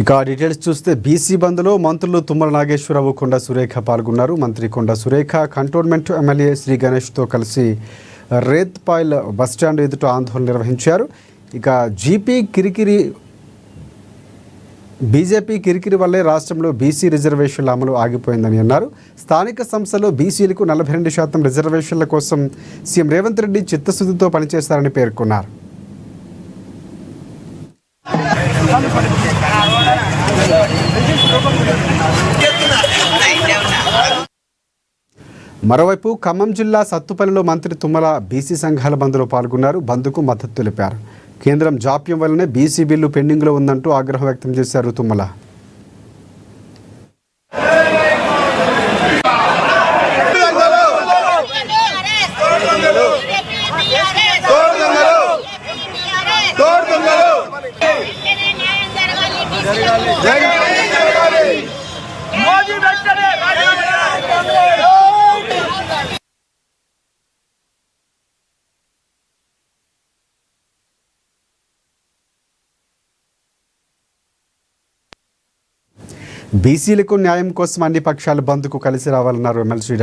ఇక డీటెయిల్స్ చూస్తే బీసీ బంద్లో మంత్రులు తుమ్మల నాగేశ్వరరావు, కొండా సురేఖ పాల్గొన్నారు. మంత్రి కొండా సురేఖ కంటోన్మెంట్ ఎమ్మెల్యే శ్రీ గణేష్తో కలిసి రేత్పాయల్ బస్టాండ్ ఎదుట ఆందోళన నిర్వహించారు. ఇక బీజేపీ కిరికిరి వల్లే రాష్ట్రంలో బీసీ రిజర్వేషన్ల అమలు ఆగిపోయిందని అన్నారు. స్థానిక సంస్థలో బీసీలకు 42% రిజర్వేషన్ల కోసం సీఎం రేవంత్ రెడ్డి చిత్తశుద్ధితో పనిచేస్తారని పేర్కొన్నారు. మరోవైపు ఖమ్మం జిల్లా సత్తుపల్లిలో మంత్రి తుమ్మల బీసీ సంఘాల బంద్లో పాల్గొన్నారు. బంద్కు మద్దతు తెలిపారు. కేంద్రం జాప్యం వల్లనే బీసీ బిల్లు పెండింగ్లో ఉందంటూ ఆగ్రహం వ్యక్తం చేశారు తుమ్మల. బీసీలకు న్యాయం కోసం అన్ని పక్షాలు బంద్కు కలిసి రావాలన్నారు ఎమ్మెల్సీ